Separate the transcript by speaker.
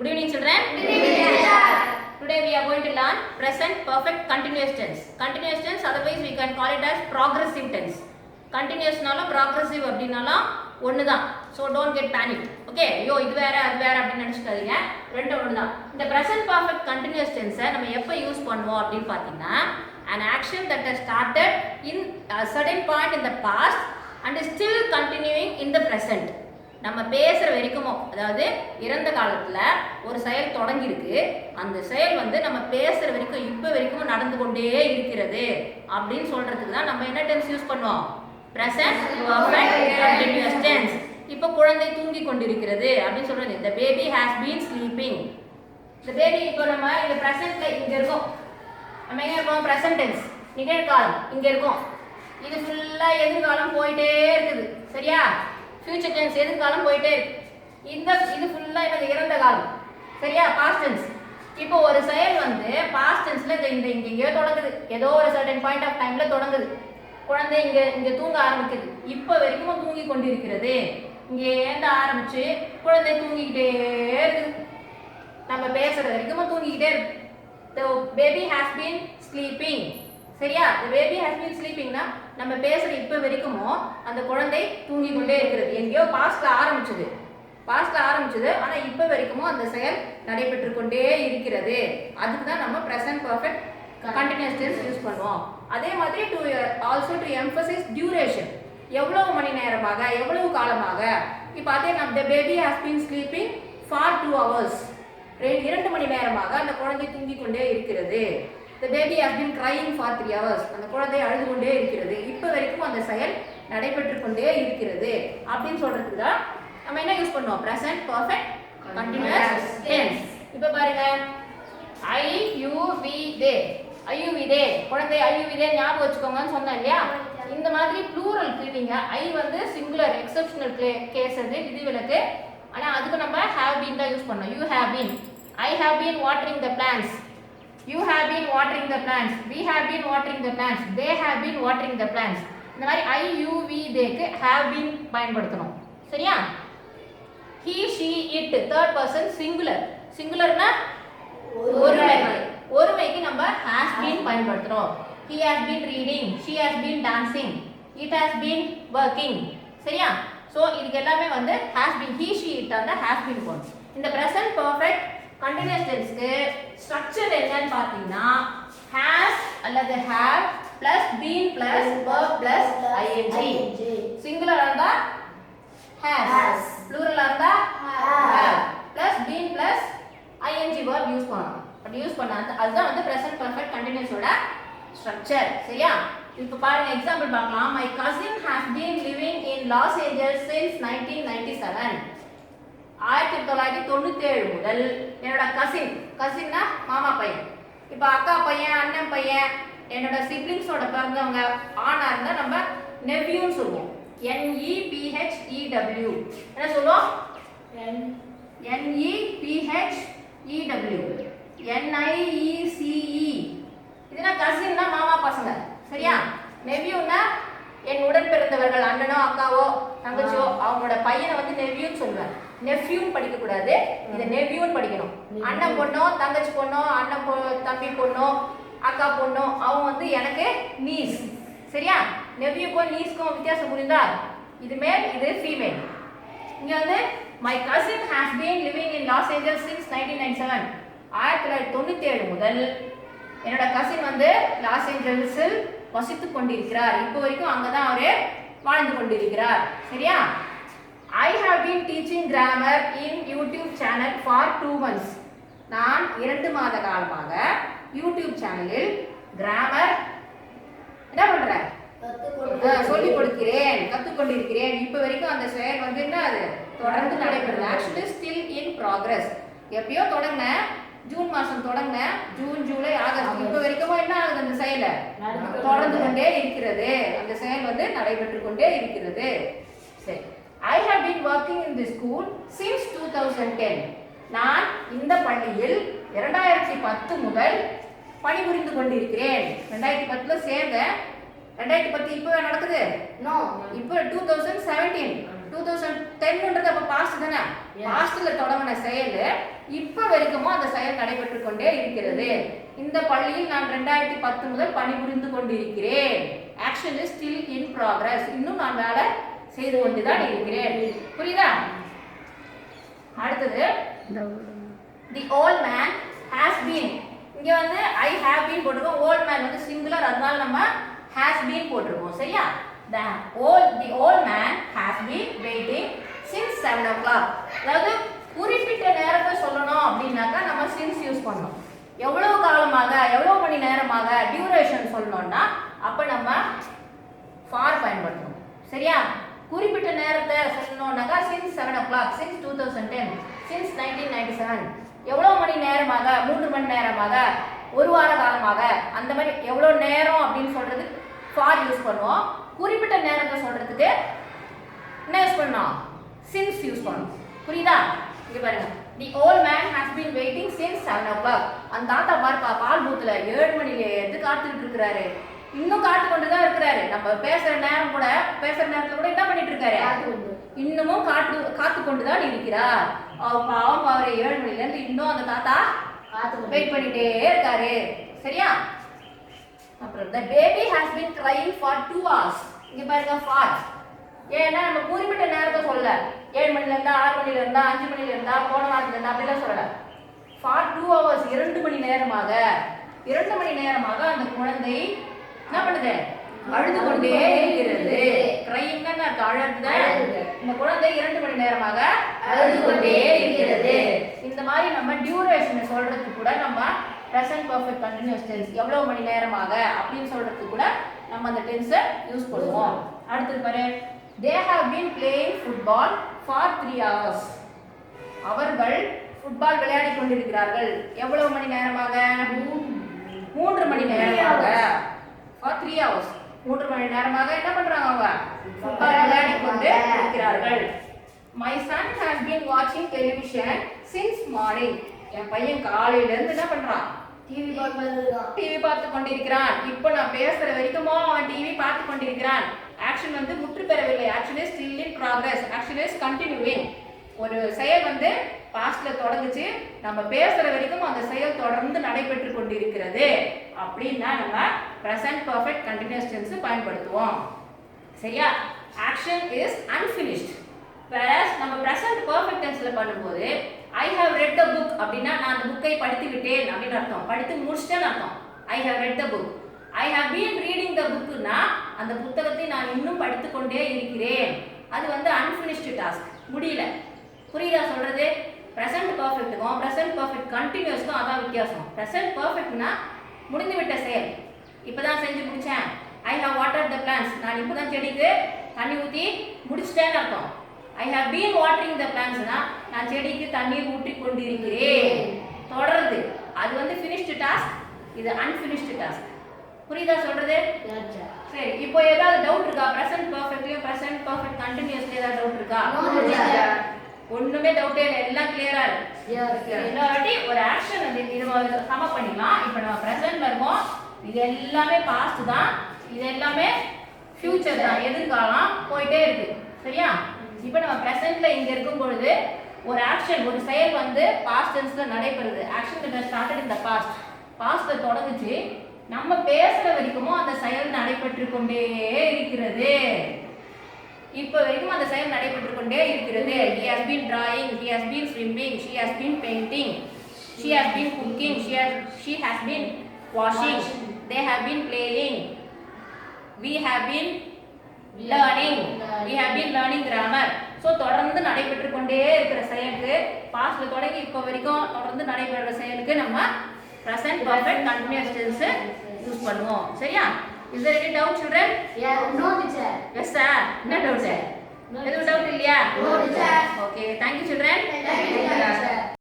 Speaker 1: Good evening, children. Good evening, teacher. Today we are going to learn present perfect continuous tense. Continuous tense, otherwise we can call it as progressive tense. Continuous நாலும் progressive அப்படினாலும் ஒன்று தான். So don't get panic. Okay, ஐயோ இது வேற அது வேற அப்படின்னு நினச்சிக்காதீங்க, ரெண்டு ஒன்று தான். இந்த present perfect continuous tense நம்ம எப்போ யூஸ் பண்ணுவோம் அப்படின்னு பார்த்தீங்கன்னா, an action that has started in a certain point in the past and is still continuing in the present. நம்ம பேசுகிற வரைக்குமோ, அதாவது இறந்த காலத்தில் ஒரு செயல் தொடங்கியிருக்கு, அந்த செயல் வந்து நம்ம பேசுகிற வரைக்கும் இப்போ வரைக்கும் நடந்து கொண்டே இருக்கிறது அப்படின்னு சொல்கிறதுக்கு தான் நம்ம என்ன டென்ஸ் யூஸ் பண்ணுவோம்? Present perfect continuous tense. இப்போ குழந்தை தூங்கி கொண்டிருக்கிறது அப்படின்னு சொல்கிறது. இந்த பேபி ஹேஸ் பீன் ஸ்லீப்பிங். இந்த பேபி இப்போ நம்ம இந்த ப்ரெசன்ட்டில் இங்கே இருக்கோம். நம்ம எங்கே இருக்கோம்? Present tense. நிகழ்காலம் இங்கே இருக்கோம். இது ஃபுல்லாக எதிர்காலம் போயிட்டே இருக்குது, சரியா? ஃபியூச்சர் டென்ஸ் எதிர்காலம் போயிட்டே இருக்கு. இது ஃபுல்லாக என்னது? இறந்த காலம், சரியா? Past tense. இப்போ ஒரு செயல் வந்து பாஸ்ட் டென்ஸில் இங்கேயோ தொடங்குது, ஏதோ ஒரு சர்டன் பாயிண்ட் ஆஃப் டைமில் தொடங்குது. குழந்தை இங்கே தூங்க ஆரம்பிக்குது, இப்போ வரைக்கும் தூங்கி கொண்டிருக்கிறது. இங்கே ஏந்த ஆரம்பிச்சு குழந்தை தூங்கிக்கிட்டே இருக்குது, நம்ம பேசுகிற வரைக்கும் தூங்கிக்கிட்டே இருக்கு. The baby has been sleeping. சரியா? the baby has been sleepingனா நம்ம பேசுற இப்போ வரைக்கும் அந்த குழந்தை தூங்கி கொண்டே இருக்கிறது. எங்கேயோ பாஸ்ட்ல ஆரம்பிச்சது, ஆனா இப்போ வரைக்கும் அந்த செயல் நடைபெற்று கொண்டே இருக்கிறது. அதுக்கு தான் நம்ம present perfect continuous tense use பண்ணுவோம். அதே மாதிரி also to emphasize duration, எவ்வளவு மணி நேரமாக, எவ்வளவு காலமாக. இப்போ அதே நம்ம the baby has been sleeping for 2 hours, 2 மணி நேரமாக அந்த குழந்தை தூங்கி கொண்டே இருக்கிறது. The baby has been crying for 3 hours, அந்த குழந்தை அழுது கொண்டே இருக்கிறது. இப்போ வரைக்கும் அந்த செயல் நடைபெற்று கொண்டே இருக்கிறது அப்படின்னு சொல்றதுக்கு தான் நம்ம என்ன யூஸ் பண்ணுவோம்? present perfect continuous tense. இப்போ பாருங்க, I you we they, ஐயுவிதே, குழந்தை ஐயுவிதே ஞாபகம் வச்சுக்கோங்கன்னு சொன்னேன் இல்லையா? இந்த மாதிரி ப்ளூரலுக்கு நீங்க ஐ வந்து சிங்குலர் எக்ஸெப்ஷனல் கேஸ் அது விதிவிலக்கு. ஆனா அதுக்கு நம்ம have been தான் யூஸ் பண்ணோம். You have been, I have been watering the plants, you have been watering the plants, we have been watering the plants, they have been watering the plants. இந்த மாதிரி I you we theyக்கு have been பயன்படுத்தணும், சரியா? he she it third person singular. சிங்குலர்னா ஒருமைக்கு நம்ம has been பயன்படுத்துறோம். he has been reading, she has been dancing, it has been working, சரியா? So இதுக்கு எல்லாமே வந்து has been, he she it அந்த has been போடும். இந்த present perfect continuous tenseக்கு ஸ்ட்ரக்சர் என்னன்னு பார்த்தீங்கன்னா, has அல்லது have plus been plus verb plus ing. சிங்குலரா இருந்தா has, plural இருந்தா have plus been plus ing verb use பண்ணணும். அப்படி யூஸ் பண்ணா அதுதான் வந்து present perfect continuous ஓட ஸ்ட்ரக்சர், சரியா? இப்போ பாருங்க, எக்ஸாம்பிள் பார்க்கலாம். My cousin has been living in Los Angeles since 1997. 1997 முதல் என்னோட கசின்னா மாமா பையன். இப்போ அக்கா பையன், அண்ணன் பையன், என்னோட சிப்ளிங்ஸோட பிறந்தவங்க ஆனா இருந்தா நம்ம நெவ்யூன்னு சொல்லுவோம். NEPHEW. என்ன சொல்லுவோம்? NEPHEW. NIECE. இதுனா கசின்னா மாமா பசங்க, சரியா? நெவ்யூனா என் உடன் பிறந்தவர்கள், அண்ணனோ அக்காவோ தங்கச்சியோ, அவங்களோட பையனை வந்து நெவ்யூன்னு சொல்லுவேன். நெஃப்யூன்னு படிக்க கூடாது, இதை நெவ்யூன்னு படிக்கணும். அண்ணன் பொண்ணோ தங்கச்சி பொண்ணோ, அண்ணன் தம்பி பொண்ணோ அக்கா பொண்ணோ, அவங்க வந்து எனக்கு நீஸ், சரியா? நெவ்யூக்கும் நீஸ்க்கும் வித்தியாசம் புரியுதா? இது மேல், இது ஃபீமேல். இங்க வந்து my cousin has been living in Los Angeles since 1997. 1997 முதல் என்னோட கசின் வந்து லாஸ் ஏஞ்சல்ஸில் வசித்துக் கொண்டிருக்கிறார். இப்போ வரைக்கும் அங்கதான் அவரு வாழ்ந்து கொண்டிருக்கிறார், சரியா? I have been teaching grammar in YouTube channel for 2 months. நான் 2 மாத காலமாக யூடியூப் சேனலில் கிராமர் என்ன பண்றேன்? சொல்லிக் கொடுக்கிறேன், கற்றுக்கொண்டிருக்கிறேன். இப்போ வரைக்கும் அந்த செயல் வந்து என்ன, அது தொடர்ந்து நடைபெறுது. Actually still in progress. எப்பயோ தொடங்கினேன், ஜூன் மாதம் தொடங்கினேன், ஜூன் ஜூலை ஆகஸ்ட், இப்போ வரைக்கும் என்ன ஆகுது? அந்த செயலை தொடர்ந்து கொண்டே இருக்கிறது, அந்த செயல் வந்து நடைபெற்று கொண்டே இருக்கிறது. சரி, I have been working in this school since 2010. நான் இந்த பள்ளியில் 2010 முதல் பணிபுரிந்து கொண்டிருக்கிறேன். 2010ல சேர்ந்தேன். 2010 இப்போ நடக்குது? நோ, இப்போ 2017. 2010ன்றது அப்ப பாஸ்ட் தானே. பாஸ்ட்ல தொடங்கின செயல் இப்ப வரைக்கும் அந்த செயல் நடைபெற்று கொண்டே இருக்கிறது. இந்த பள்ளியில் நான் 2010 முதல் பணிபுரிந்து கொண்டிருக்கிறேன். Action is still in progress. இன்னும் நான் வேலை செய்து கொண்டுதான் இருக்கிறேன். புரியுதா? அடுத்தது தி ஓல்ட் மேன் ஹாஸ் பீன். இங்க வந்து ஐ ஹேவ் பீன் போட்டிருக்கோம். ஓல்ட் மேன் வந்து சிங்குலர், அதனால நம்ம ஹாஸ் பீன் போட்டிருக்கோம். சரியா? the old man has been waiting since 7 o'clock. அதாவது குறிப்பிட்ட நேரத்தை சொல்லணும் அப்படின்னாக்கா நம்ம since யூஸ் பண்ணணும். எவ்வளவு காலமாக, எவ்வளவு மணி நேரமாக டியூரேஷன் சொல்லணும்னா அப்ப நம்ம for பயன்படுத்தணும். சரியா? குறிப்பிட்ட நேரத்தை சொல்லணும்னாக்கா since 7 o'clock, since 2010, since 1997. எவ்வளவு மணி நேரமாக, 3 மணி நேரமாக, ஒரு வார காலமாக, அந்த மாதிரி எவ்வளவு நேரம் அப்படின்னு சொல்றது for யூஸ் பண்ணுவோம். குறிப்பிட்ட நேரத்தை சொல்றதுக்கு என்ன யூஸ் பண்ணோம்? since யூஸ் பண்ணோம். புரியுதா? இங்க பாருங்க. the old man has been waiting since 7 o'clock. அந்த தாத்தா பாருப்பா பால் பூத்துல 7 மணில இருந்து காத்துக்கிட்டு இருக்காரு. இன்னும் காத்து கொண்டு தான் இருக்கிறாரு. நம்ம பேசுற நேரம் கூட, பேசுற நேரத்துல கூட என்ன பண்ணிட்டு இருக்காரு? இன்னமும் காத்து கொண்டு தான் இருக்கிறார். பாவம் அவர் 7 மணில இருந்து இன்னும் அந்த தாத்தா வெயிட் பண்ணிட்டே இருக்காரு. சரியா? அப்புறம் the baby has been crying for 2 hours. இங்க பாருங்க for. ஏன்னா நம்ம குறிப்பிட்ட நேரத்தை சொல்லல. 7 மணில இருந்தா, 6 மணில இருந்தா, 5 மணில இருந்தா, போன வாரத்துல இருந்தா அப்படிலாம் சொல்லல. for 2 hours 2 மணி நேரமாக, 2 மணி நேரமாக அந்த குழந்தை என்ன பண்ணுது? அழுது கொண்டே இருக்கிறது. cryingனா என்ன அழுது? இந்த குழந்தை 2 மணி நேரமாக அழுது கொண்டே இருக்கிறது. இந்த மாதிரி நம்ம டியூரேஷனை சொல்றதுக்கு கூட நம்ம present perfect continuous tense எவ்வளவு மணி நேரமாக அப்படின்னு சொல்றதுக்கு கூட நம்ம அந்த டென்ஸை யூஸ் பண்ணுவோம். அடுத்து பாரு, they have been playing football for 3 hours. அவர்கள் ஃபுட்பால் விளையாடி கொண்டிருக்கிறார்கள். எவ்வளவு மணி நேரமாக? 3 மணி நேரமாக. for 3 hours 3 மணி நேரமாக என்ன பண்றாங்க? அவங்க ஃபுட்பால் விளையாடி கொண்டு இருக்கிறார்கள். my son has been watching television since morning. என் பையன் காலையில இருந்து என்ன பண்றான்? டிவி பார்த்து கொண்டிருக்கிறான். இப்போ நான் பேசுற வரைக்கும் அவன் டிவி பார்த்து கொண்டிருக்கிறான். ஆக்ஷன் வந்து முற்று பெறவில்லை. Action is still in progress. Action is continuing. ஒரு செயல் வந்து பாஸ்ட்ல தொடங்குச்சு, நம்ம பேசுற வரைக்கும் அந்த செயல் தொடர்ந்து நடைபெற்று கொண்டிருக்கிறது அப்படின்னா நம்ம பிரசன்ட் பர்ஃபெக்ட் கண்டினியூஸ் டென்ஸ் பயன்படுத்துவோம். சரியா? Action is unfinished. whereas நம்ம பிரசன்ட் பர்ஃபெக்ட் டென்ஸ்ல பண்ணும்போது I have read the book அப்படினா நான் அந்த புக்கை படித்து விட்டேன் அப்படினு அர்த்தம். படித்து முடிச்சிட்டேன்னு அர்த்தம். I have read the book. I have been reading the bookனா அந்த புத்தகத்தை நான் இன்னும் படித்து கொண்டே இருக்கிறேன். அது வந்து unfinished task. முடியல. புரியுதா சொல்றது? பிரசன்ட் பர்ஃபெக்ட்டுக்கும் பிரசன்ட் பர்ஃபெக்ட் கண்டினியூஸ்க்கும் அதான் வித்தியாசம். பிரசன்ட் பர்ஃபெக்ட்னா முடிந்து விட்ட செயல். இப்பதான் செஞ்சு முடிச்சேன். I have watered the plants. நான் இப்பதான் செடிக்கு தண்ணி ஊத்தி முடிச்சிட்டேன்னு அர்த்தம். I have been watering the plants னா நான் செடிக்கு தண்ணீர் ஊற்றி கொண்டிருக்கிறேன். தொடர்ந்து. அது வந்து finished task, இது unfinished task. புரியுதா சொல்றது? சரி, இப்போ ஏதாவது டவுட் இருக்கா? பிரசன்ட் பர்ஃபெக்ட்லயும் பிரசன்ட் பர்ஃபெக்ட் கண்டினியூஸ்ல ஏதாவது டவுட் இருக்கா? ஒண்ணுமே டவுட்டே இல்லை, எல்லாம் கிளியரா இருக்கு. இன்னொரு ஒரு ஆக்ஷன் வந்து இது சம பண்ணிக்கலாம். இப்போ நம்ம பிரசன்ட்ல இருக்கோம். இது எல்லாமே பாஸ்ட் தான், இது எல்லாமே ஃபியூச்சர் தான், எதிர்காலம் போயிட்டே இருக்கு. சரியா? இப்போ நம்ம பிரசன்ட்ல இங்க இருக்கும் பொழுது ஒரு ஆக்ஷன், ஒரு செயல் வந்து பாஸ்ட் டென்ஸ்ல நடைபெறுது. Action that started in the past. பாஸ்ட்ல தொடங்குச்சு, நம்ம பேசுற வரைக்கும் அந்த செயல் நடைபெற்று கொண்டே இருக்கிறது. இப்போ வரைக்கும் அந்த செயல் நடைபெற்று கொண்டே இருக்கிறது. He has been drawing, he has been swimming, she has been painting, she has been cooking, she has been washing, they have been playing, we have been learning, we have been learning grammar. So தொடர்ந்து நடைபெற்று கொண்டே இருக்கிற செயலுக்கு, பாஸ்ட்ல தொடங்கி இப்போ வரைக்கும் தொடர்ந்து நடைபெறுற செயலுக்கு நம்ம present perfect continuous tense use பண்ணுவோம். சரியா? Is there any doubt children?
Speaker 2: Yeah, no teacher.
Speaker 1: Yes sir. என்ன doubt? எதுவும் doubt இல்லையா?
Speaker 2: No teacher.
Speaker 1: Okay, thank you children.
Speaker 2: Thank you teacher.